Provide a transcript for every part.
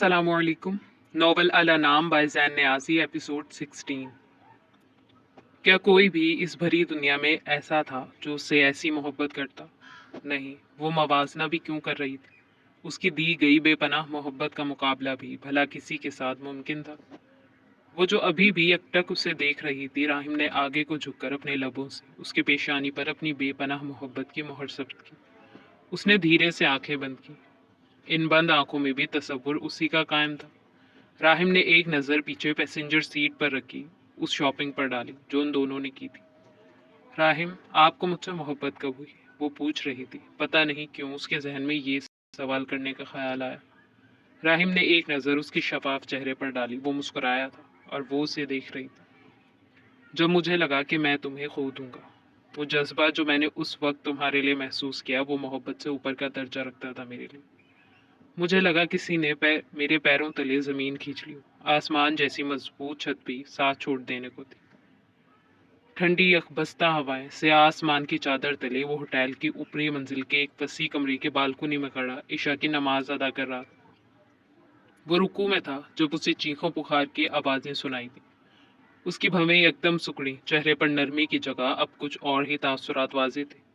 अस्सलामुअलैकुम। नॉवल अला नाम बाय ज़ैन नियाज़ी एपिसोड 16। क्या कोई भी इस भरी दुनिया में ऐसा था जो उससे ऐसी मोहब्बत करता? नहीं, वो मवाजना भी क्यों कर रही थी? उसकी दी गई बेपनाह मोहब्बत का मुकाबला भी भला किसी के साथ मुमकिन था? वो जो अभी भी एकटक उसे देख रही थी, राहिम ने आगे को झुककर अपने लबों से उसकी पेशानी पर अपनी बेपनाह मोहब्बत की मोहर जब्त की। उसने धीरे से आंखें बंद की। इन बंद आंखों में भी तसव्वुर उसी का कायम था। राहिम ने एक नज़र पीछे पैसेंजर सीट पर रखी, उस शॉपिंग पर डाली जो उन दोनों ने की थी। राहिम, आपको मुझसे मोहब्बत कब हुई? वो पूछ रही थी। पता नहीं क्यों उसके जहन में ये सवाल करने का ख्याल आया। राहिम ने एक नज़र उसके शफाफ चेहरे पर डाली। वो मुस्कुराया था और वो उसे देख रही थी। जब मुझे लगा कि मैं तुम्हें खो दूंगा, वो जज्बा जो मैंने उस वक्त तुम्हारे लिए महसूस किया, वो मोहब्बत से ऊपर का दर्जा रखता था मेरे लिए। मुझे लगा किसी ने मेरे पैरों तले जमीन खींच ली हो। आसमान जैसी मजबूत छत भी साथ छोड़ देने को थी। ठंडी यकबस्ता हवाएं से आसमान की चादर तले वो होटल की ऊपरी मंजिल के एक वसी कमरे के बालकनी में खड़ा ईशा की नमाज अदा कर रहा था। वो रुकू में था जब उसे चीखों पुकार की आवाजें सुनाई दी। उसकी भवें एकदम सुकड़ी, चेहरे पर नरमी की जगह अब कुछ और ही तासुरात वाजे थे।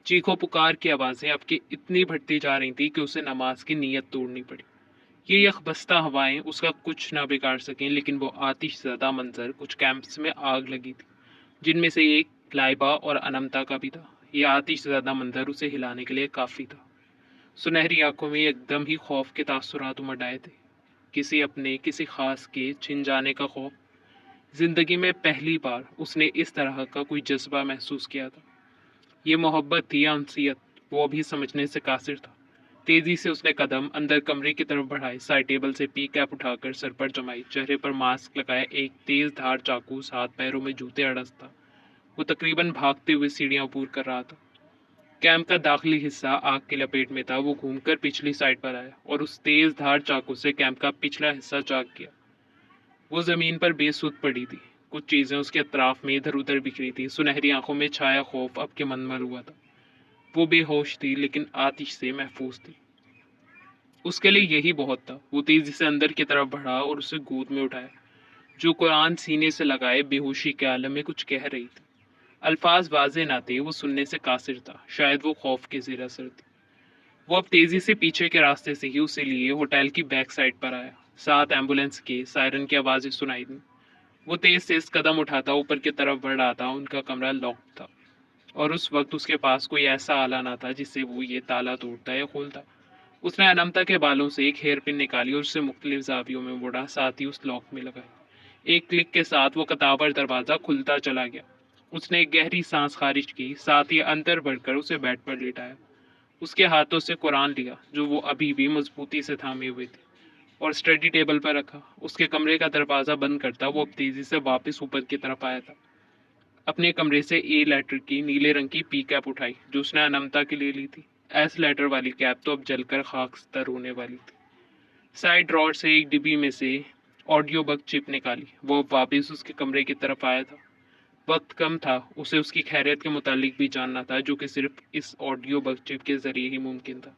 चीखों पुकार की आवाजें अब के इतनी बढ़ती जा रही थी कि उसे नमाज की नीयत तोड़नी पड़ी। ये यकबस्ता हवाएं उसका कुछ ना बिगाड़ सकें, लेकिन वो आतिश ज़दा मंजर कुछ कैंप्स में आग लगी थी, जिनमें से एक लाइबा और अनमता का भी था। ये आतिश ज़दा मंजर उसे हिलाने के लिए काफ़ी था। सुनहरी आंखों में एकदम ही खौफ के तासुरात उमड़ आए थे। किसी अपने, किसी खास के छिन जाने का खौफ। जिंदगी में पहली बार उसने इस तरह का कोई जज्बा महसूस किया था। ये मोहब्बत थी या अंसियत, वो अभी समझने से कासिर था। तेजी से उसने कदम अंदर कमरे की तरफ बढ़ाए, साइड टेबल से पी कैप उठाकर सर पर जमाई, चेहरे पर मास्क लगाया, एक तेज धार चाकू, हाथ पैरों में जूते अड़सता वो तकरीबन भागते हुए सीढ़ियां ऊपर कर रहा था। कैंप का दाखिली हिस्सा आग की लपेट में था। वो घूमकर पिछली साइड पर आया और उस तेज धार चाकू से कैंप का पिछला हिस्सा चाक किया। वो जमीन पर बेसुध पड़ी थी। कुछ चीजें उसके अतराफ में इधर उधर बिखरी थी। सुनहरी आंखों में छाया खौफ अब के मनमल हुआ था। वो बेहोश थी लेकिन आतिश से महफूज थी। उसके लिए यही बहुत था। वो तेजी से अंदर की तरफ बढ़ा और उसे गोद में उठाया। जो कुरान सीने से लगाए बेहोशी के आलम में कुछ कह रही थी। अल्फाज वाजे ना थे, वो सुनने से कासिर था। शायद वो खौफ के ज़ेर असर थी। वो अब तेजी से पीछे के रास्ते से ही उसे लिए होटल की बैक साइड पर आया। साथ एम्बुलेंस के सायरन की आवाजें सुनाई दी। वो तेज तेज कदम उठाता ऊपर की तरफ बढ़ रहा था। उनका कमरा लॉक था और उस वक्त उसके पास कोई ऐसा आला ना था जिससे वो ये ताला तोड़ता या खोलता। उसने अनमता के बालों से एक हेयर पिन निकाली और उसे मुख्तलिफ जावियों में मोड़ा, साथ ही उस लॉक में लगाई। एक क्लिक के साथ वो कताबर दरवाजा खुलता चला गया। उसने एक गहरी सांस खारिज की, साथ ही अंदर बढ़कर उसे बेड पर लेटाया। उसके हाथों से कुरान लिया जो वो अभी भी मजबूती से थामे हुए थे, और स्टडी टेबल पर रखा। उसके कमरे का दरवाजा बंद करता वो अब तेजी से वापस ऊपर की तरफ आया था। अपने कमरे से ए लेटर की नीले रंग की पी कैप उठाई जो उसने अनमता के लिए ली थी। एस लेटर वाली कैप तो अब जलकर खाकस्तर होने वाली थी। साइड ड्रॉर से एक डिब्बी में से ऑडियो बुक चिप निकाली। वो अब वापस उसके कमरे की तरफ आया था। वक्त कम था, उसे उसकी खैरियत के मुतालिक भी जानना था, जो कि सिर्फ इस ऑडियो बुक चिप के जरिए ही मुमकिन था।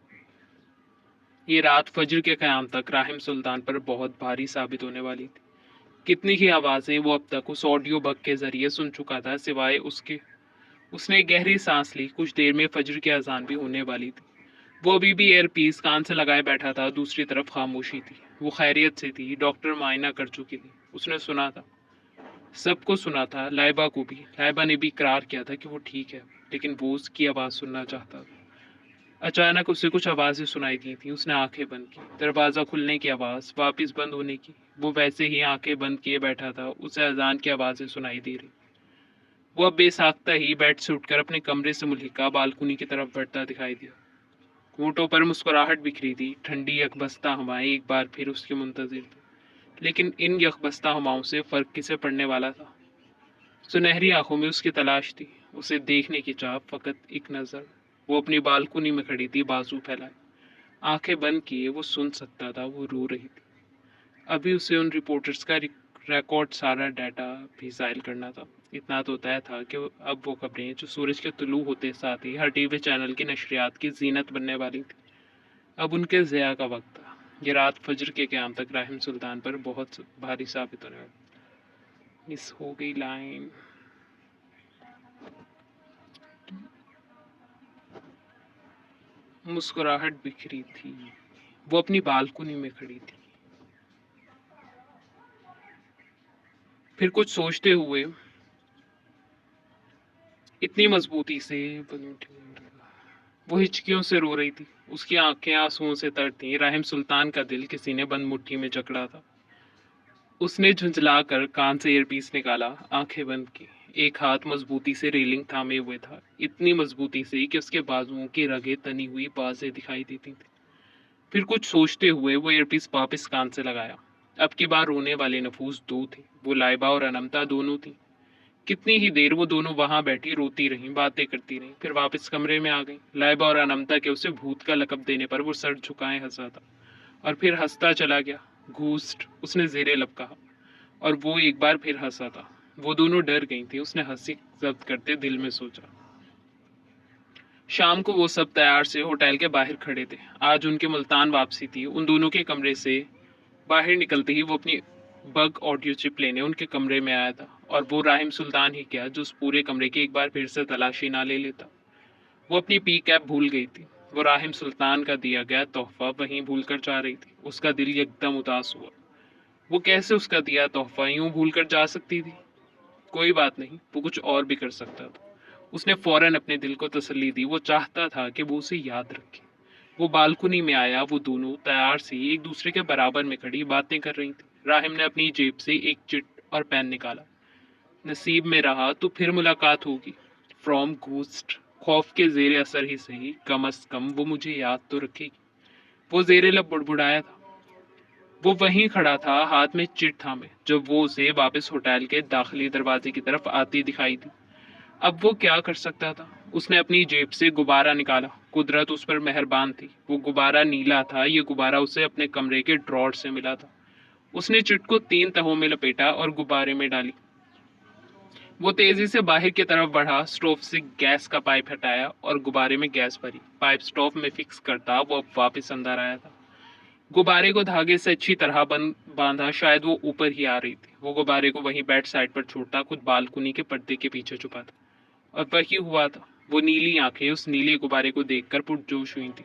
ये रात फजर के क़याम तक राहिम सुल्तान पर बहुत भारी साबित होने वाली थी। कितनी ही आवाज़ें वो अब तक उस ऑडियो बुक के जरिए सुन चुका था, सिवाय उसके। उसने एक गहरी सांस ली। कुछ देर में फजर की अजान भी होने वाली थी। वो अभी भी एयर पीस कान से लगाए बैठा था। दूसरी तरफ खामोशी थी। वो खैरियत से थी। डॉक्टर मायना कर चुकी थी। उसने सुना था, सबको सुना था, लाइबा को भी। लाइबा ने भी इकरार किया था कि वो ठीक है, लेकिन वो उसकी आवाज़ सुनना चाहता था। अचानक उसे कुछ आवाज़ें सुनाई दी थी। उसने आंखें बंद की। दरवाज़ा खुलने की आवाज़, वापस बंद होने की। वो वैसे ही आंखें बंद किए बैठा था। उसे अजान की आवाज़ें सुनाई दे रही। वो अब बेसाख्ता ही बेड से उठकर अपने कमरे से मुल्हिका बालकनी की तरफ बढ़ता दिखाई दिया। होंठों पर मुस्कुराहट बिखरी थी। ठंडी यकबस्ता हवाएं एक बार फिर उसके मुंतजिर थी, लेकिन इन यकबस्ता हवाओं से फर्क किसे पड़ने वाला था? सुनहरी आंखों में उसकी तलाश थी, उसे देखने की चाह, फकत एक नजर। वो अपनी बालकनी में खड़ी थी, बाजू फैलाए, आंखें बंद किए। वो सुन सकता था, वो रो रही थी। अभी उसे उन रिपोर्टर्स का रिकॉर्ड, सारा डाटा भी ज़ाहिर करना था। इतना तो तय था कि अब वो खबरें जो सूरज के तुलू होते साथ ही हर टीवी चैनल की नशरियात की जीनत बनने वाली थी, अब उनके ज़िया का वक्त था। ये रात फजर के क़याम तक राहिम सुल्तान पर बहुत भारी साबित होने वाली। मिस हो गई लाइन। मुस्कुराहट बिखरी थी। वो अपनी बालकनी में खड़ी थी। फिर कुछ सोचते हुए इतनी मजबूती से वो हिचकियों से रो रही थी। उसकी आंखें आंसुओं से तर थीं। राहिम सुल्तान का दिल किसी ने बंद मुट्ठी में जकड़ा था। उसने झुंझलाकर कान से ईयरपीस निकाला, आंखें बंद की। एक हाथ मजबूती से रेलिंग थामे हुए था, इतनी मजबूती से कि उसके बाजुओं की रगें तनी हुई बाजें दिखाई देती थी। फिर कुछ सोचते हुए वो ईयरपीस वापस कान से लगाया। अब की बार रोने वाले नफूस दो थे, वो लाइबा और अनमता दोनों थी। कितनी ही देर वो दोनों वहां बैठी रोती रहीं, बातें करती रहीं, फिर वापस कमरे में आ गई। लाइबा और अनमता के उसे भूत का लकब देने पर वो सर झुकाए हंसा था और फिर हंसता चला गया। घूस्ट, उसने जेरे लब कहा, और वो एक बार फिर हंसा था। वो दोनों डर गई थी। उसने हंसी जब्त करते दिल में सोचा। शाम को वो सब तैयार से होटल के बाहर खड़े थे। आज उनके मुल्तान वापसी थी। उन दोनों के कमरे से बाहर निकलते ही वो अपनी बग ऑडियो चिप लेने उनके कमरे में आया था, और वो राहिम सुल्तान ही क्या जो उस पूरे कमरे की एक बार फिर से तलाशी ना ले लेता। वो अपनी पी कैप भूल गई थी। वो राहिम सुल्तान का दिया गया तोहफा वहीं भूल कर जा रही थी। उसका दिल एकदम उदास हुआ। वो कैसे उसका दिया तोहफा यूं भूल कर जा सकती थी? कोई बात नहीं, वो कुछ और भी कर सकता था। उसने फौरन अपने दिल को तसल्ली दी। वो चाहता था कि वो उसे याद रखे। वो बालकनी में आया। वो दोनों तैयार सी एक दूसरे के बराबर में खड़ी बातें कर रही थी। राहिम ने अपनी जेब से एक चिट और पेन निकाला। नसीब में रहा तो फिर मुलाकात होगी। From ghost. खौफ के जेर असर ही सही, कम अज कम वो मुझे याद तो रखेगी। वो जेरे लब बुड़बुड़ाया था। वो वहीं खड़ा था, हाथ में चिट थामे, जब वो उसे वापस होटल के दाखिली दरवाजे की तरफ आती दिखाई दी। अब वो क्या कर सकता था? उसने अपनी जेब से गुब्बारा निकाला। कुदरत उस पर मेहरबान थी। वो गुब्बारा नीला था। ये गुब्बारा उसे अपने कमरे के ड्रॉर से मिला था। उसने चिट को 3 तहों में लपेटा और गुब्बारे में डाली। वो तेजी से बाहर की तरफ बढ़ा, स्टोव से गैस का पाइप हटाया और गुब्बारे में गैस भरी। पाइप स्टोव में फिक्स करता वो अब वापस अंदर आया था। गुब्बारे को धागे से अच्छी तरह बांधा, शायद वो ऊपर ही आ रही थी। वो गुब्बारे को वहीं बेड साइड पर छोड़ता, खुद बालकनी के पर्दे के पीछे छुपा था। और वही हुआ था। वो नीली आंखें उस नीले गुब्बारे को देखकर पुरजोश हुई थी।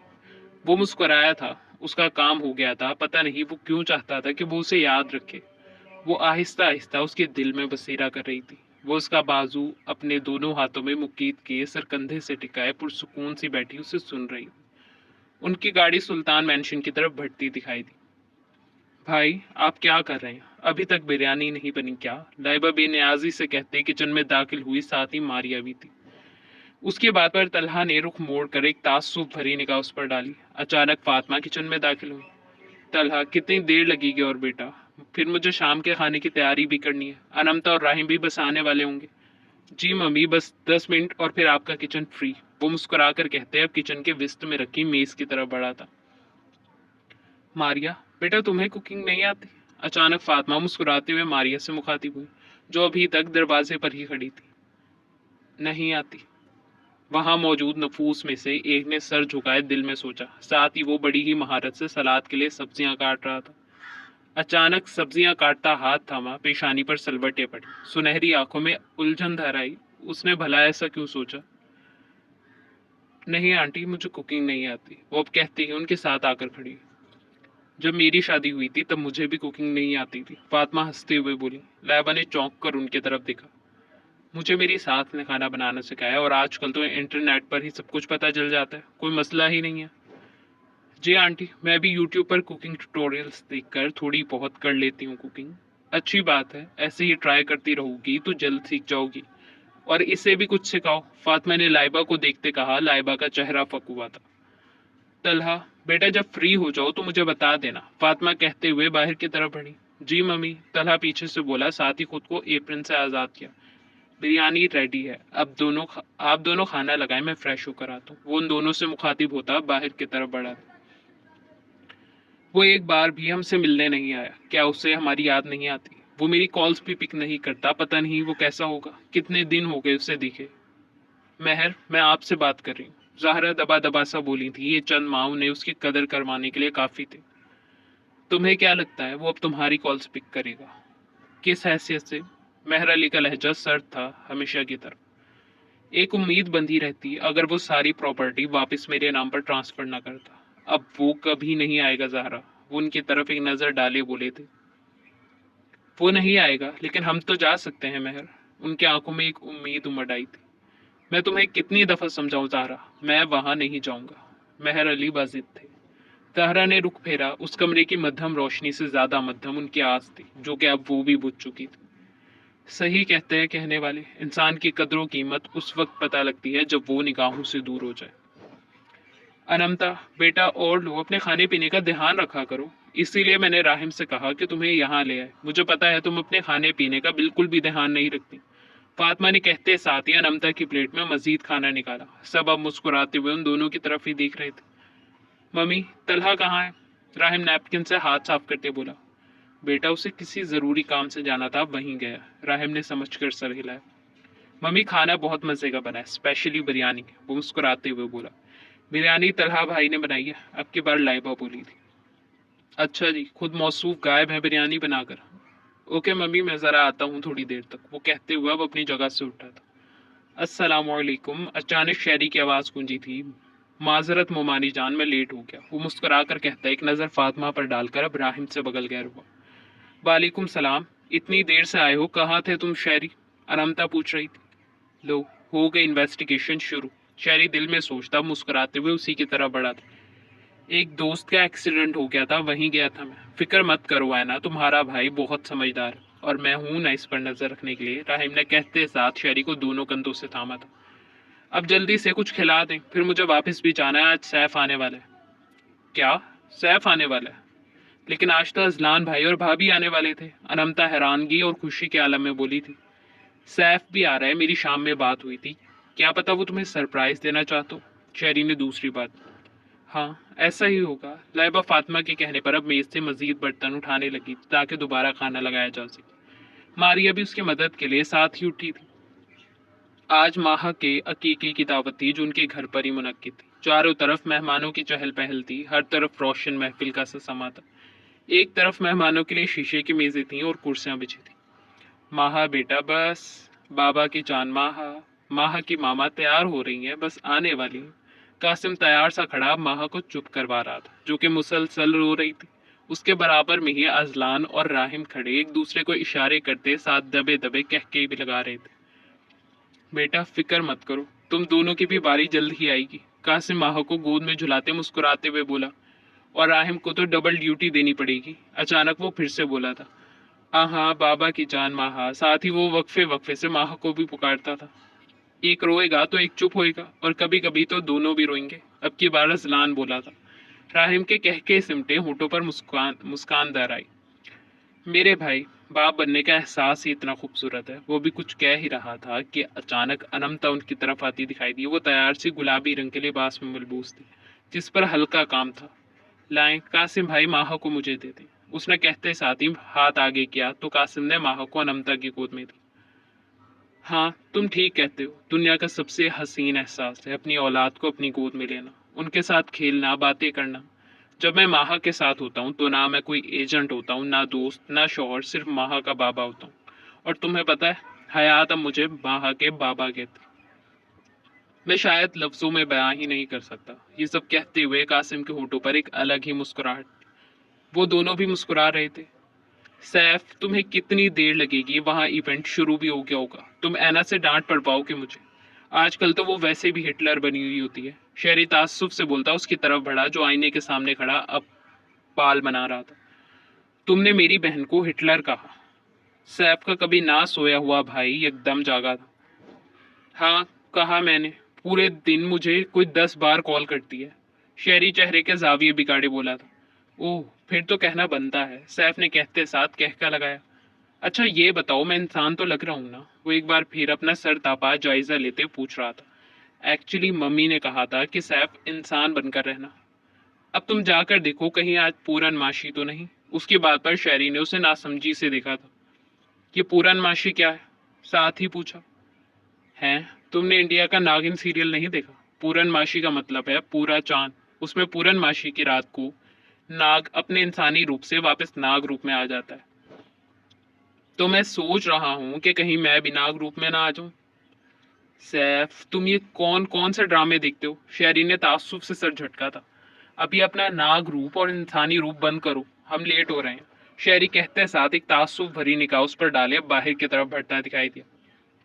वो मुस्कुराया था। उसका काम हो गया था। पता नहीं वो क्यों चाहता था कि वो उसे याद रखे। वो आहिस्ता आहिस्ता उसके दिल में बसेरा कर रही थी। वो उसका बाजू अपने दोनों हाथों में मुकीद के सर कंधे से टिकाए पुरसुकून सी बैठी उसे सुन रही थी। उनकी गाड़ी सुल्तान मैंशन की तरफ बढ़ती दिखाई दी। भाई, आप क्या कर रहे हैं? अभी तक बिरयानी नहीं बनी क्या? लाइबा बेनियाजी से कहते किचन में दाखिल हुई, साथ ही मारिया भी थी। उसकी बात पर तलहा ने रुख मोड़ कर एक ताज्जुब भरी निगाह उस पर डाली। अचानक फातिमा किचन में दाखिल हुई। तलहा, कितनी देर लगेगी? और बेटा, फिर मुझे शाम के खाने की तैयारी भी करनी है। अनमता और राहिम भी बस आने वाले होंगे। जी मम्मी, बस 10 मिनट और फिर आपका किचन फ्री। वो मुस्कुराकर कहते अब किचन के विस्त में रखी मेज की तरफ बढ़ा था। मारिया, बेटा तुम्हें कुकिंग नहीं आती? अचानक फातिमा मुस्कुराते हुए मारिया से मुखातिब हुई, जो अभी तक दरवाजे पर ही खड़ी थी। नहीं आती। वहां मौजूद नफूस में से एक ने सर झुकाए दिल में सोचा। साथ ही वो बड़ी ही महारत से सलाद के लिए सब्जियां काट रहा था। अचानक सब्जियां काटता हाथ थामा, पेशानी पर सलवटें पड़ी, सुनहरी आंखों में उलझन धर आई। उसने भला ऐसा क्यों सोचा? नहीं आंटी, मुझे कुकिंग नहीं आती, वो अब कहती ही उनके साथ आकर खड़ी। जब मेरी शादी हुई थी तब मुझे भी कुकिंग नहीं आती थी, फातिमा हंसते हुए बोली। लाइबा ने चौंक कर उनकी तरफ देखा। मुझे मेरी सास ने खाना बनाना सिखाया, और आजकल तो इंटरनेट पर ही सब कुछ पता चल जाता है, कोई मसला ही नहीं है। जी आंटी, मैं भी यूट्यूब पर कुकिंग ट्यूटोरियल्स देखकर थोड़ी बहुत कर लेती हूँ कुकिंग। अच्छी बात है, ऐसे ही ट्राई करती रहूगी तो जल्द सीख जाओगी। और इसे भी कुछ सिखाओ, फातिमा ने लाइबा को देखते कहा। लाइबा का चेहरा फक हुआ था। तलहा, बेटा जब फ्री हो जाओ तो मुझे बता देना, फातिमा कहते हुए बाहर की तरफ बढ़ी। जी मम्मी, तलहा पीछे से बोला, साथ ही खुद को एप्रन से आज़ाद किया। बिरयानी रेडी है, अब आप दोनों खाना लगाएं, मैं फ्रेश होकर आता हूँ। वो उन दोनों से मुखातिब होता बाहर की तरफ बढ़ा। वो एक बार भी हमसे मिलने नहीं आया। क्या उसे हमारी याद नहीं आती? वो मेरी कॉल्स भी पिक नहीं करता। पता नहीं वो कैसा होगा। कितने दिन हो गए उसे दिखे। महर, मैं आपसे बात कर रही हूँ, ज़ाहरा दबा दबा सा बोली थी। ये चंद माह उन्हें उसकी कदर करवाने के लिए काफ़ी थे। तुम्हें क्या लगता है वो अब तुम्हारी कॉल्स पिक करेगा? किस हैसियत से? मेहर अली का लहजा सर्द था हमेशा की तरह। एक उम्मीद बंधी रहती अगर वो सारी प्रॉपर्टी वापस मेरे नाम पर ट्रांसफर ना करता। अब वो कभी नहीं आएगा ज़हरा। वो उनकी तरफ एक नज़र डाले बोले थे। वो नहीं आएगा लेकिन हम तो जा सकते हैं मेहर। उनकी आंखों में एक उम्मीद उमड़ आई थी। मैं तुम्हें कितनी दफ़ा समझाऊं ज़हरा, मैं वहां नहीं जाऊंगा। मेहर अली बाजिद थे। ज़हरा ने रुख फेरा। उस कमरे की मध्यम रोशनी से ज्यादा मध्यम उनकी आस थी, जो कि अब वो भी बुझ चुकी थी। सही कहते हैं कहने वाले, इंसान की कदरों कीमत उस वक्त पता लगती है जब वो निगाहों से दूर हो जाए। अनमता, बेटा और लो, अपने खाने पीने का ध्यान रखा करो। इसीलिए मैंने राहिम से कहा कि तुम्हें यहाँ ले आए। मुझे पता है तुम अपने खाने पीने का बिल्कुल भी ध्यान नहीं रखती। फातिमा ने कहते साथ ही अनमता की प्लेट में मजीद खाना निकाला। सब अब मुस्कुराते हुए उन दोनों की तरफ ही देख रहे थे। मम्मी, तलहा कहाँ है? राहिम नैपकिन से हाथ साफ करते बोला। बेटा, उसे किसी जरूरी काम से जाना था, वहीं गया। राहिम ने समझकर सर हिलाया। मम्मी, खाना बहुत मजे का बना है, स्पेशली बिरयानी, वो मुस्कुराते हुए बोला। बिरयानी तलहा भाई ने बनाई है, अब की बार लाइबा बोली थी। अच्छा जी, खुद मौसूफ गायब है बिरयानी बनाकर। ओके मम्मी, मैं जरा आता हूँ थोड़ी देर तक, वो कहते हुए अब अपनी जगह से उठा था। अस्सलामुअलैकुम। अचानक शहरी की आवाज गूंजी थी। माजरत मोमानी जान, मैं लेट हो गया, वो मुस्कुरा कर कहता। एक नजर फातिमा पर डालकर अब राहिम से बगल गैर हुआ। वालेकुम सलाम। इतनी देर से आए हो, कहाँ थे तुम शहरी? अनमता पूछ रही थी। लो, हो गई इन्वेस्टिगेशन शुरू। शहरी दिल में सोचता, मुस्कुराते हुए उसी की तरफ बढ़ा था। एक दोस्त का एक्सीडेंट हो गया था, वहीं गया था मैं। फिक्र मत करो है ना, तुम्हारा भाई बहुत समझदार है और मैं हूं ना इस पर नजर रखने के लिए। राहिम ने कहते साथ शहरी को दोनों कंधों से थामा था। अब जल्दी से कुछ खिला दें, फिर मुझे वापस भी जाना है। आज सैफ आने वाला है। क्या? सैफ आने वाला है? लेकिन आज तो अजलान भाई और भाभी आने वाले थे। अनमता हैरानगी और खुशी के आलम में बोली थी। सैफ भी आ रहा है, मेरी शाम में बात हुई थी। क्या पता वो तुम्हें सरप्राइज देना चाहते हो। शहरी ने दूसरी बात। हाँ, ऐसा ही होगा। लाइबा फातिमा के कहने पर अब मेज से मजीद बर्तन उठाने लगी ताकि दोबारा खाना लगाया जा सके। मारिया भी उसकी मदद के लिए साथ ही उठी थी। आज माह के अकीके की दावत थी जो उनके घर पर ही मुनक्किद थी। चारों तरफ मेहमानों की चहल पहल थी, हर तरफ रोशन महफिल का सा समा था। एक तरफ मेहमानों के लिए शीशे की मेजें थीं और कुर्सियां बिछी थी। माहा बेटा बस, बाबा की जान माहा। माहा की मामा तैयार हो रही हैं, बस आने वाली हैं। कासिम तैयार सा खड़ा माहा को चुप करवा रहा था, जो कि मुसलसल रो रही थी। उसके बराबर में ही अजलान और राहिम खड़े एक दूसरे को इशारे करते साथ दबे दबे कहके भी लगा रहे थे। बेटा फिक्र मत करो, तुम दोनों की भी बारी जल्द ही आएगी। कासिम माहा को गोद में झुलाते मुस्कुराते हुए बोला। और राहिम को तो डबल ड्यूटी देनी पड़ेगी। अचानक वो फिर से बोला था। हाँ, बाबा की जान माहा। साथ ही वो वक्फे वक्फे से माहा को भी पुकारता था। एक रोएगा तो एक चुप होएगा, और कभी कभी तो दोनों भी रोएंगे। अब की बार अजलान बोला था। राहिम के कहके सिमटे होठों पर मुस्कान मुस्कान दर आई। मेरे भाई, बाप बनने का एहसास ही इतना खूबसूरत है। वो भी कुछ कह ही रहा था कि अचानक अनमता उनकी तरफ आती दिखाई दी। वो तैयार सी गुलाबी रंग के लिबास में मलबूस थी, जिस पर हल्का काम था। लाएं, कासिम भाई माहा को मुझे दे दें, उसने कहते साथ ही हाथ आगे किया तो कासिम ने माहा को अनमता की गोद में दी। हाँ, तुम ठीक कहते हो। दुनिया का सबसे हसीन एहसास है अपनी औलाद को अपनी गोद में लेना, उनके साथ खेलना, बातें करना। जब मैं माहा के साथ होता हूँ तो ना मैं कोई एजेंट होता हूँ, ना दोस्त, ना शौहर, सिर्फ माहा का बाबा होता हूँ। और तुम्हें पता है, हयात अब मुझे माहा के बाबा कहती। मैं शायद लफ्जों में बयां ही नहीं कर सकता। ये सब कहते हुए कासिम के होठों पर एक अलग ही मुस्कुराहट। वो दोनों भी मुस्कुरा रहे थे। सैफ, तुम्हें कितनी देर लगेगी? वहां इवेंट शुरू भी हो गया होगा। तुम ऐना से डांट पड़ पाओगे मुझे। आजकल तो वो वैसे भी हिटलर बनी हुई होती है। शहरी तासुफ से बोलता उसकी तरफ बढ़ा, जो आईने के सामने खड़ा अब बाल बना रहा था। तुमने मेरी बहन को हिटलर कहा? सैफ का कभी ना सोया हुआ भाई एकदम जागा था। हाँ, कहा मैंने। पूरे दिन मुझे कोई 10 बार कॉल करती है। शहरी चेहरे के जाविये बिगाड़े बोला था। ओह, फिर तो कहना बनता है, सैफ ने कहते साथ कहका लगाया। अच्छा ये बताओ, मैं इंसान तो लग रहा हूँ ना? वो एक बार फिर अपना सर तापा जायजा लेते पूछ रहा था। एक्चुअली मम्मी ने कहा था कि सैफ इंसान बनकर रहना। अब तुम जाकर देखो कहीं आज पूरन माशी तो नहीं। उसकी बात पर शहरी ने उसे नासमझी से देखा था। ये पूरन माशी क्या है? साथ ही पूछा। है, तुमने इंडिया का नागिन सीरियल नहीं देखा? पूरन माशी का मतलब है पूरा चांद। उसमें पूरन माशी की रात को नाग अपने इंसानी रूप से वापस नाग रूप में आ जाता है। तो मैं सोच रहा हूँ कि कहीं मैं भी नाग रूप में ना आ जाऊं। सैफ, तुम ये कौन कौन से ड्रामे देखते हो? शहरी ने ताज्जुब से सर झटका था। अभी अपना नाग रूप और इंसानी रूप बंद करो, हम लेट हो रहे हैं। शहरी कहते साथ एक ताज्जुब भरी निगाह उस पर डाले बाहर की तरफ बढ़ता दिखाई दिया।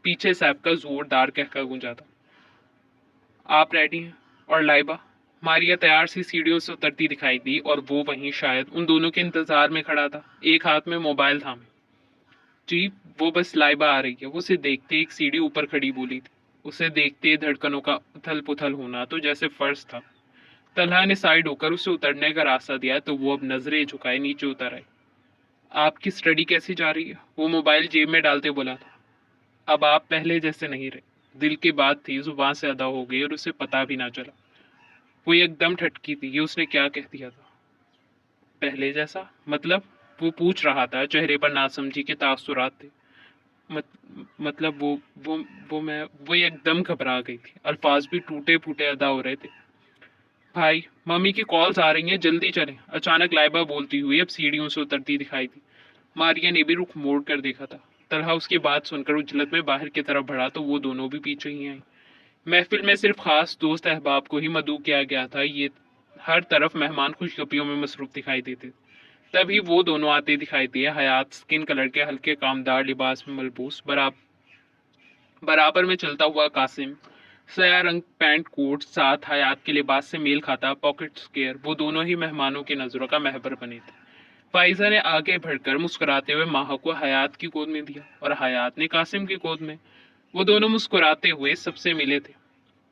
पीछे सैफ का जोरदार कहका गूंजा था। आप रेडी हैं? और लाइबा? मारिया तैयार सी सीढ़ियों से उतरती दिखाई दी और वो वहीं शायद उन दोनों के इंतजार में खड़ा था, एक हाथ में मोबाइल थामे। जी, वो बस लाइबा आ रही है। वो उसे देखते एक सीढ़ी ऊपर खड़ी बोली थी। उसे देखते धड़कनों का उथल पुथल होना तो जैसे फर्श था। तलहा ने साइड होकर उसे उतरने का रास्ता दिया तो वो अब नजरें झुकाए नीचे उतर आई। आपकी स्टडी कैसी जा रही है? वो मोबाइल जेब में डालते बोला था। अब आप पहले जैसे नहीं रहे। दिल की बात थी, जुबान से अदा हो गई और उसे पता भी ना चला। वो एकदम ठटकी थी, ये उसने क्या कह दिया था? पहले जैसा मतलब? वो पूछ रहा था, चेहरे पर नासमझी के तासुरात थे। मत, मतलब वो एकदम घबरा गई थी। अल्फाज भी टूटे फूटे अदा हो रहे थे। भाई, मम्मी की कॉल्स आ रही हैं, जल्दी चलें। अचानक लाइबा बोलती हुई अब सीढ़ियों से उतरती दिखाई दी। मारिया ने भी रुख मोड़ कर देखा था। तलहा उसकी बात सुनकर उजलत में बाहर की तरफ बढ़ा तो वो दोनों भी पीछे ही आई। महफिल में सिर्फ खास दोस्त अहबाब को ही मदऊ किया गया था। ये हर तरफ मेहमान खुशगपियों में मसरूफ दिखाई देते। तभी वो दोनों आते दिखाई दिए। हयात स्किन कलर के हल्के कामदार लिबास में मलबूस, बराबर में चलता हुआ कासिम, सया रंग पैंट कोट, साथ हयात के लिबास से मेल खाता पॉकेट स्केयर। वो दोनों ही मेहमानों की नजरों का महबर बने थे। फाइजा ने आगे बढ़कर मुस्कुराते हुए माह को हयात की गोद में दिया और हयात ने कासिम की गोद में। वो दोनों मुस्कुराते हुए सबसे मिले थे।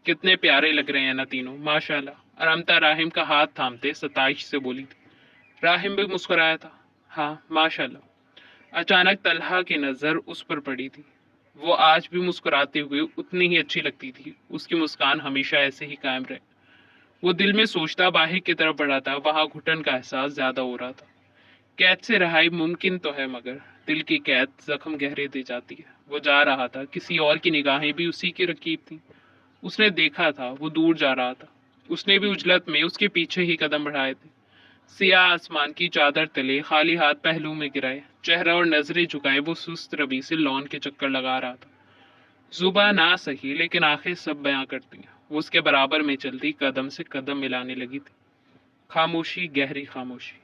कितने प्यारे लग रहे हैं ना तीनों, माशाल्लाह। अरामता राहिम का हाथ थामते सताइश से बोली थी। राहिम भी मुस्कुराया था। हाँ, माशाल्लाह। अचानक तलहा की नजर उस पर पड़ी थी। वो आज भी मुस्कुराते हुए उतनी ही अच्छी लगती थी। उसकी मुस्कान हमेशा ऐसे ही कायम रहे। वो दिल में सोचता बाहर की तरफ बढ़ा था। वहां घुटन का एहसास ज्यादा हो रहा था। कैद से रहाई मुमकिन तो है, मगर दिल की कैद जख्म गहरे दे जाती है। वो जा रहा था, किसी और की निगाहें भी उसी की रकीब थी। उसने देखा था वो दूर जा रहा था। उसने भी उजलत में उसके पीछे ही कदम बढ़ाए थे। सियाह आसमान की चादर तले खाली हाथ पहलू में गिराए, चेहरा और नजरें झुकाए वो सुस्त रवि से लॉन के चक्कर लगा रहा था। जुबा ना सही, लेकिन आंखें सब बयां करती हैं। वो उसके बराबर में चलती कदम से कदम मिलाने लगी थी। खामोशी, गहरी खामोशी।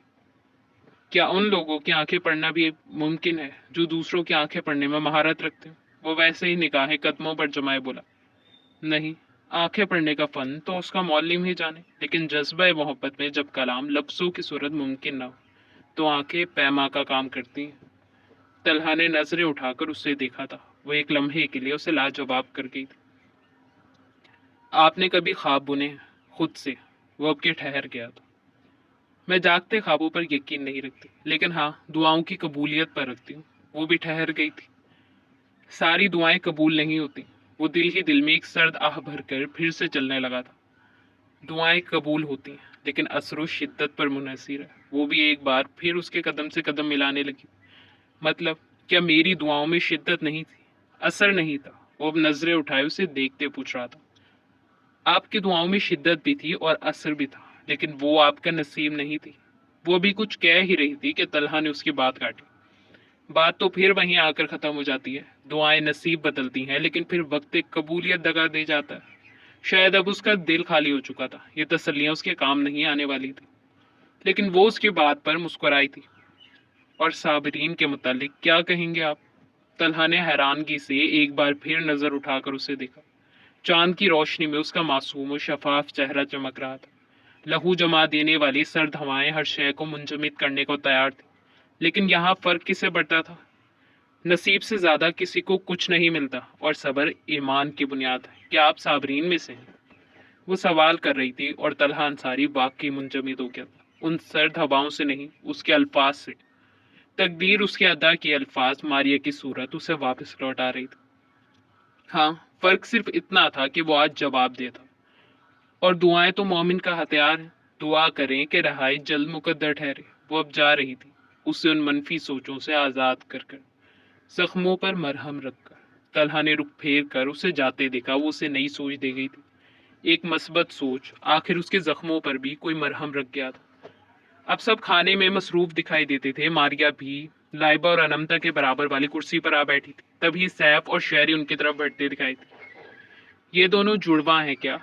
क्या उन लोगों की आंखें पढ़ना भी मुमकिन है जो दूसरों की आंखें पढ़ने में महारत रखते हैं? वो वैसे ही निगाहें कदमों पर जमाए बोला। नहीं, आंखें पढ़ने का फन तो उसका मौलिम ही जाने, लेकिन जज्बा मोहब्बत में जब कलाम लफ्जों की सूरत मुमकिन ना हो तो आंखें पैमा का काम करती हैं। तलहा ने नजरें उठाकर उससे देखा था। वो एक लम्हे के लिए उसे लाजवाब कर गई थी। आपने कभी ख्वाब बुने हैं? खुद से? वो अब के ठहर गया था। मैं जागते ख्वाबों पर यकीन नहीं रखती, लेकिन हाँ, दुआओं की कबूलियत पर रखती हूँ। वो भी ठहर गई थी। सारी दुआएं कबूल नहीं होती। वो दिल ही दिल में एक सर्द आह भरकर फिर से चलने लगा था। दुआएं कबूल होती हैं, लेकिन असर शिद्दत पर मुनहसर है। वो भी एक बार फिर उसके कदम से कदम मिलाने लगी। मतलब, क्या मेरी दुआओं में शिद्दत नहीं थी, असर नहीं था? वो अब नजरें उठाए उसे देखते पूछ रहा था। आपकी दुआओं में शिद्दत भी थी और असर भी था, लेकिन वो आपका नसीब नहीं थी। वो भी कुछ कह ही रही थी कि तलहा ने उसकी बात काटी। बात तो फिर वहीं आकर खत्म हो जाती है। दुआएं नसीब बदलती हैं, लेकिन फिर वक्त एक कबूलियत दगा दे जाता है। शायद अब उसका दिल खाली हो चुका था। ये तसल्लियां उसके काम नहीं आने वाली थी। लेकिन वो उसकी बात पर मुस्कुराई थी। और साबरीन के मुतालिक क्या कहेंगे आप? तलहा ने हैरानगी से एक बार फिर नजर उठाकर उसे देखा। चांद की रोशनी में उसका मासूम और शफाफ चेहरा चमक रहा था। लहू जमा देने वाली सर्द हवाएं हर शय को मुंजमद करने को तैयार थी। लेकिन यहाँ फर्क किसे पड़ता था? नसीब से ज्यादा किसी को कुछ नहीं मिलता, और सब्र ईमान की बुनियाद है। क्या आप साबरीन में से हैं? वो सवाल कर रही थी और तलहा अंसारी वाकई मुंजमद हो गया था। उन सर्द हवाओं से नहीं, उसके अल्फाज से। तकदीर उसके अदा किए अल्फाज, मारिया की सूरत उसे वापस लौटा रही थी। हाँ, फर्क सिर्फ इतना था कि वो आज जवाब देता। और दुआएं तो मोमिन का हथियार है। दुआ करें कि रहाई जल्द मुकद्दर ठहरे। वो अब जा रही थी, उसे उन मनफी सोचों से आजाद कर कर, जख्मों पर मरहम रखकर। तलहा ने रुख फेर कर उसे जाते देखा। वो उसे नई सोच दे गई थी, एक मस्बत सोच। आखिर उसके जख्मों पर भी कोई मरहम रख गया था। अब सब खाने में मसरूफ दिखाई देते थे। मारिया भी लाइबा और अनमता के बराबर वाली कुर्सी पर आ बैठी थी। तभी सैफ और शेरी उनकी तरफ बढ़ते दिखाई दी। ये दोनों जुड़वा हैं क्या?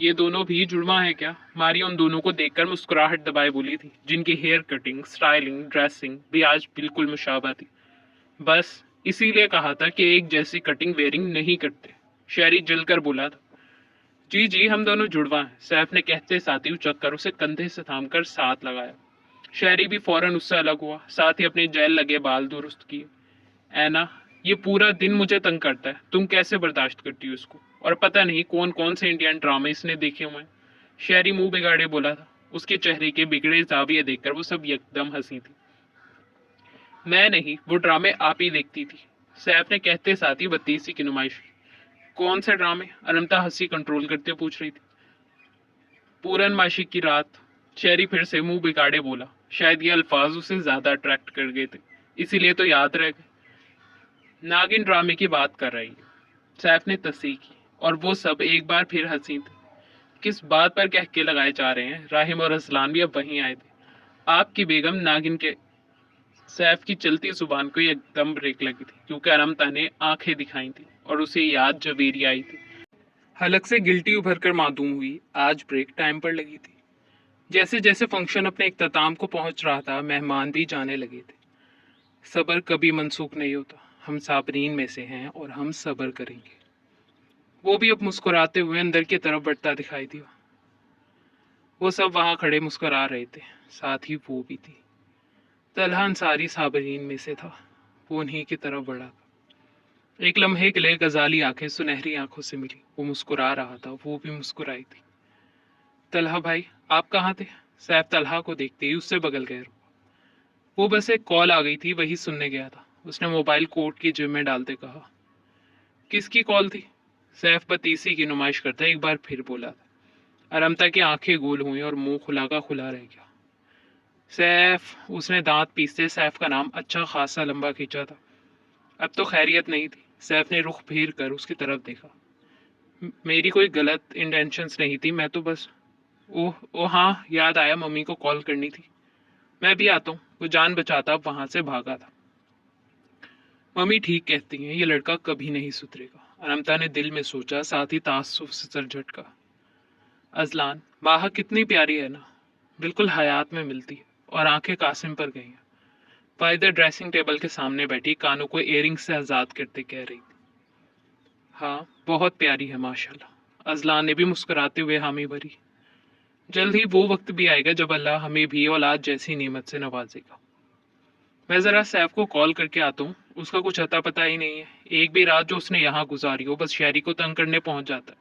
ये दोनों भी जुड़वा हैं क्या? मारिया उन दोनों को देखकर मुस्कुराहट दबाए बोली थी, जिनकी हेयर कटिंग, स्टाइलिंग, ड्रेसिंग भी आज बिल्कुल मुशाबा थी। बस इसीलिए कहा था कि एक जैसी कटिंग वेयरिंग नहीं करते। शेरी जलकर बोला था। जी जी, हम दोनों जुड़वा हैं, सैफ ने कहते साथ ही उचक कर उसे कंधे से थामकर साथ लगाया। शेरी भी फौरन उससे अलग हुआ, साथ ही अपने जेल लगे बाल दुरुस्त किए। ऐना, ये पूरा दिन मुझे तंग करता है, तुम कैसे बर्दाश्त करती हो इसको? और पता नहीं कौन कौन से इंडियन ड्रामे इसने देखे हुए हैं। शेरी मुंह बिगाड़े बोला था। उसके चेहरे के बिगड़े जाविये देखकर वो सब एकदम हंसी थी। मैं नहीं, वो ड्रामे आप ही देखती थी, सैफ ने कहते साथ ही बत्तीसी की नुमाइश। कौन से ड्रामे? अनंता हंसी कंट्रोल करते पूछ रही थी। पूरनमाशी की रात, शेरी फिर से मुंह बिगाड़े बोला। शायद ये अल्फाज उसे ज्यादा अट्रैक्ट कर गए थे, इसीलिए तो याद रह गए। नागिन ड्रामे की बात कर रही है, सैफ ने तस्दीक की, और वो सब एक बार फिर हंसी थी। किस बात पर कह के लगाए जा रहे हैं? राहिम और असलान भी अब वहीं आए थे। आपकी बेगम नागिन के। सैफ की चलती जुबान को एकदम ब्रेक लगी थी, क्योंकि अनमता ने आंखें दिखाई थी और उसे याद जवेरी आई थी। हलक से गिल्टी उभर कर मासूम हुई। आज ब्रेक टाइम पर लगी थी। जैसे जैसे फंक्शन अपने इख्तिताम को पहुंच रहा था, मेहमान भी जाने लगे थे। सब्र कभी मनसूख नहीं होता, हम साबरीन में से हैं और हम सब्र करेंगे। वो भी अब मुस्कुराते हुए अंदर की तरफ बढ़ता दिखाई दिया। वो सब वहां खड़े मुस्कुरा रहे थे, साथ ही वो भी थी। तलहा अंसारी साबरीन में से था। वो उन्हीं की तरफ बढ़ा था। एक लम्हे के लिए गजाली आंखें सुनहरी आंखों से मिली। वो मुस्कुरा रहा था, वो भी मुस्कुराई थी। तलहा भाई, आप कहाँ थे? सैफ तलहा को देखते ही उससे बगल गए। वो बस एक कॉल आ गई थी, वही सुनने गया था, उसने मोबाइल कोट की जेब में डालते कहा। किसकी कॉल थी? सैफ बतीसी की नुमाइश करता एक बार फिर बोला था। अरमता की आंखें गोल हुई और मुंह खुला का खुला रह गया। सैफ, उसने दांत पीसते सैफ का नाम अच्छा खासा लंबा खींचा था। अब तो खैरियत नहीं थी। सैफ ने रुख फेर कर उसकी तरफ देखा। मेरी कोई गलत इंटेंशंस नहीं थी, मैं तो बस। ओह ओह, हाँ याद आया, मम्मी को कॉल करनी थी। मैं भी आता हूँ। वो जान बचाता वहां से भागा था। मम्मी ठीक कहती हैं, ये लड़का कभी नहीं सुधरेगा, अनमता ने दिल में सोचा, साथ ही तासुफ से सर झटका। अजलान, माह कितनी प्यारी है ना, बिल्कुल हयात में मिलती है। और आंखें कासिम पर गई हैं। फायदा ड्रेसिंग टेबल के सामने बैठी कानों को एयरिंग से आजाद करते कह रही थी। हाँ बहुत प्यारी है माशाल्लाह। अजलान ने भी मुस्कुराते हुए हामी भरी। जल्द ही वो वक्त भी आएगा जब अल्लाह हमें भी औलाद जैसी नेमत से नवाजेगा। मैं जरा सैफ को कॉल करके आता हूँ, उसका कुछ अता पता ही नहीं है। एक भी रात जो उसने यहाँ गुजारी हो, बस शहरी को तंग करने पहुंच जाता है।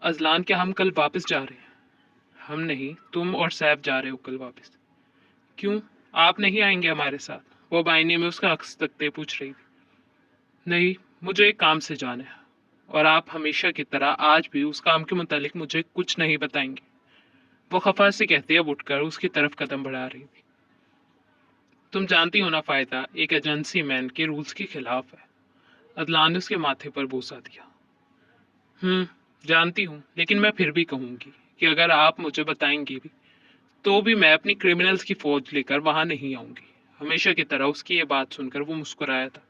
अजलान, क्या हम कल वापस जा रहे हैं? हम नहीं, तुम और सैफ जा रहे हो कल वापस। क्यों, आप नहीं आएंगे हमारे साथ? वो आईने में उसका अक्स तकते पूछ रही थी। नहीं, मुझे एक काम से जाना है, और आप हमेशा की तरह आज भी उस काम के मुतालिक मुझे कुछ नहीं बताएंगे। वो खफा से कहते अब उठकर उसकी तरफ कदम बढ़ा रही थी। तुम जानती हो ना फायदा, एक एजेंसी मैन के रूल्स के खिलाफ है। अदलान ने उसके माथे पर बोसा दिया। जानती हूँ, लेकिन मैं फिर भी कहूंगी कि अगर आप मुझे बताएंगे भी, तो भी मैं अपनी क्रिमिनल्स की फौज लेकर वहां नहीं आऊंगी। हमेशा की तरह उसकी ये बात सुनकर वो मुस्कुराया था।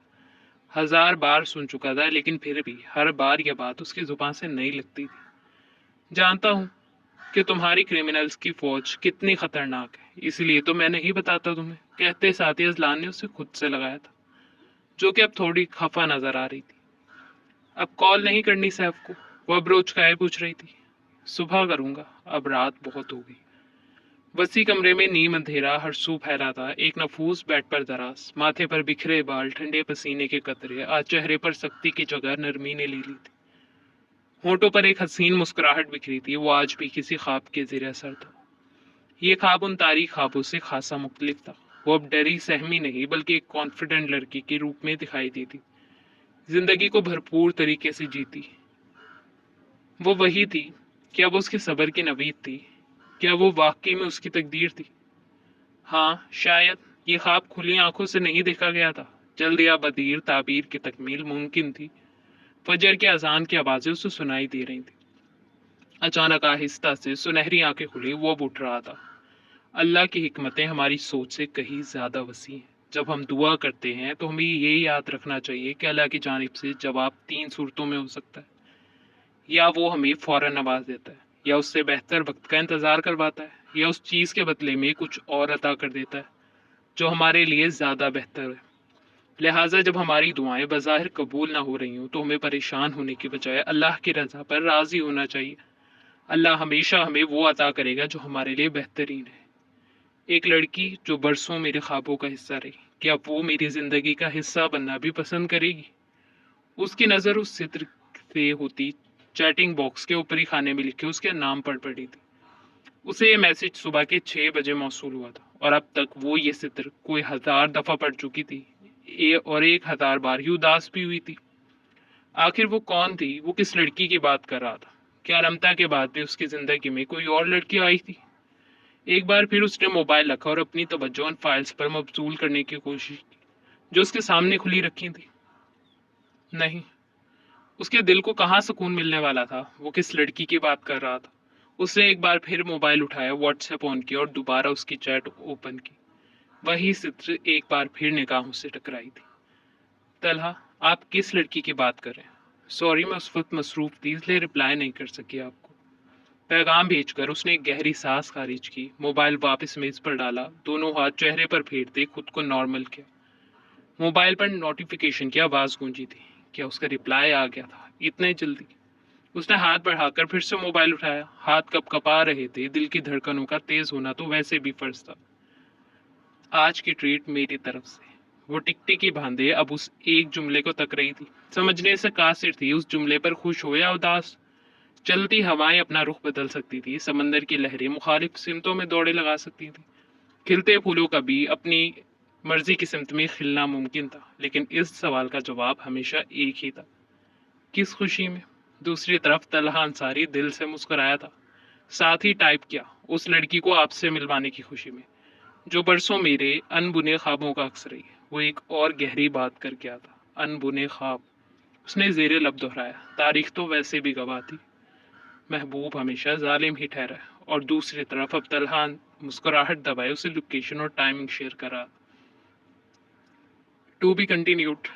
1000 बार सुन चुका था, लेकिन फिर भी हर बार यह बात उसकी जुबान से नहीं लगती थी। जानता हूँ कि तुम्हारी क्रिमिनल्स की फौज कितनी खतरनाक है, इसलिए तो मैं नहीं बताता तुम्हें, कहते साथ ही अजलान ने उसे खुद से लगाया था, जो कि अब थोड़ी खफा नजर आ रही थी। अब कॉल नहीं करनी सैफ को? वो अब रोज का पूछ रही थी। सुबह करूंगा, अब रात बहुत हो गई। वसी कमरे में नीम अंधेरा हर सू फैला था। एक नफूस बेड पर दराज, माथे पर बिखरे बाल, ठंडे पसीने के कतरे, आज चेहरे पर सख्ती की जगह नरमी ने ले ली थी। होंठों पर एक हसीन मुस्कुराहट बिखरी थी। वो आज भी किसी ख्वाब के ज़ेर असर था। ये ख्वाब उन तारीख ख्वाबों से खासा मुख्तलिफ था। वो अब डरी सहमी नहीं, बल्कि एक कॉन्फिडेंट लड़की के रूप में दिखाई देती, जिंदगी को भरपूर तरीके से जीती। वो वही थी। क्या वो उसके सब्र की नवीद थी? क्या वो वाकई में उसकी तकदीर थी? हाँ शायद। ये ख्वाब खुली आंखों से नहीं देखा गया था। जल्द या बदीर ताबीर की तकमील मुमकिन थी। फजर के अजान की आवाजें उसे सुनाई दे रही थी। अचानक आहिस्ता से सुनहरी आंखें खुली। वो अब उठ रहा था। اللہ کی حکمتیں ہماری سوچ سے کہیں زیادہ وسیع ہیں۔ جب ہم دعا کرتے ہیں تو ہمیں یہ یاد رکھنا چاہیے کہ اللہ کی جانب سے جواب 3 صورتوں میں ہو سکتا ہے۔ یا وہ ہمیں فوراً نواز دیتا ہے، یا اس سے بہتر وقت کا انتظار کرواتا ہے، یا اس چیز کے بدلے میں کچھ اور عطا کر دیتا ہے جو ہمارے لیے زیادہ بہتر ہے۔ لہٰذا جب ہماری دعائیں بظاہر قبول نہ ہو رہی ہوں تو ہمیں پریشان ہونے کی بجائے اللہ کی رضا پر راضی ہونا چاہیے۔ اللہ ہمیشہ ہمیں وہ عطا کرے گا جو ہمارے لیے بہترین ہے۔ ایک لڑکی جو برسوں میرے خوابوں کا حصہ رہی، کیا وہ میری زندگی کا حصہ بننا بھی پسند کرے گی؟ اس کی نظر اس ستر سے ہوتی چیٹنگ باکس کے اوپری خانے میں لکھے اس کے نام پر پڑی تھی۔ اسے یہ میسج صبح کے 6 بجے موصول ہوا تھا اور اب تک وہ یہ ستر کوئی 1000 دفعہ پڑھ چکی تھی اور 1000 بار ہی اداس بھی ہوئی تھی۔ آخر وہ کون تھی؟ وہ کس لڑکی کی بات کر رہا تھا؟ کیا رمتا کے بعد بھی اس کی زندگی میں کوئی اور لڑکی آئی تھی؟ ایک بار پھر اس نے موبائل رکھا اور اپنی توجہ ان فائلز پر مبذول کرنے کی کوشش کی جو اس کے سامنے کھلی رکھی تھی۔ نہیں، اس کے دل کو کہاں سکون ملنے والا تھا؟ وہ کس لڑکی کی بات کر رہا تھا؟ اس نے ایک بار پھر موبائل اٹھایا، واٹس ایپ آن کیا اور دوبارہ اس کی چیٹ اوپن کی۔ وہی ستر ایک بار پھر نگاہوں سے ٹکرائی تھی۔ طلحہ، آپ کس لڑکی کی بات کر رہے ہیں؟ سوری، میں اس وقت مصروف تھی اس لیے رپلائی نہیں کر سکی آپ کو۔ پیغام بھیج کر اس نے ایک گہری سانس خارج کی، موبائل واپس میز پر ڈالا، دونوں ہاتھ چہرے پر پھیرتے خود کو نارمل کیا۔ موبائل پر نوٹیفیکیشن کی آواز گونجی تھی۔ کیا اس کا رپلائی آ گیا تھا اتنے جلدی؟ اس نے ہاتھ بڑھا کر پھر سے موبائل اٹھایا۔ ہاتھ کپ کپا رہے تھے، دل کی دھڑکنوں کا تیز ہونا تو ویسے بھی فرض تھا۔ آج کی ٹریٹ میری طرف سے۔ وہ ٹکٹی کی باندھے اب اس ایک جملے کو تک رہی تھی، سمجھنے سے قاصر تھی اس جملے پر خوش ہو یا اداس۔ چلتی ہوائیں اپنا رخ بدل سکتی تھی، سمندر کی لہریں مخالف سمتوں میں دوڑے لگا سکتی تھی، کھلتے پھولوں کا بھی اپنی مرضی کی سمت میں کھلنا ممکن تھا، لیکن اس سوال کا جواب ہمیشہ ایک ہی تھا، کس خوشی میں؟ دوسری طرف طلحہ انصاری دل سے مسکرایا تھا، ساتھ ہی ٹائپ کیا، اس لڑکی کو آپ سے ملوانے کی خوشی میں جو برسوں میرے انبنے خوابوں کا عکس رہی۔ وہ ایک اور گہری بات کر گیا تھا، انبنے خواب۔ اس نے زیر لب دہرایا، تاریخ تو ویسے بھی گواہ تھی، محبوب ہمیشہ ظالم ہی ٹھہرا ہے۔ اور دوسری طرف اب طلحہ مسکراہٹ دبائے اسے لوکیشن اور ٹائمنگ شیئر کرا۔ To be continued.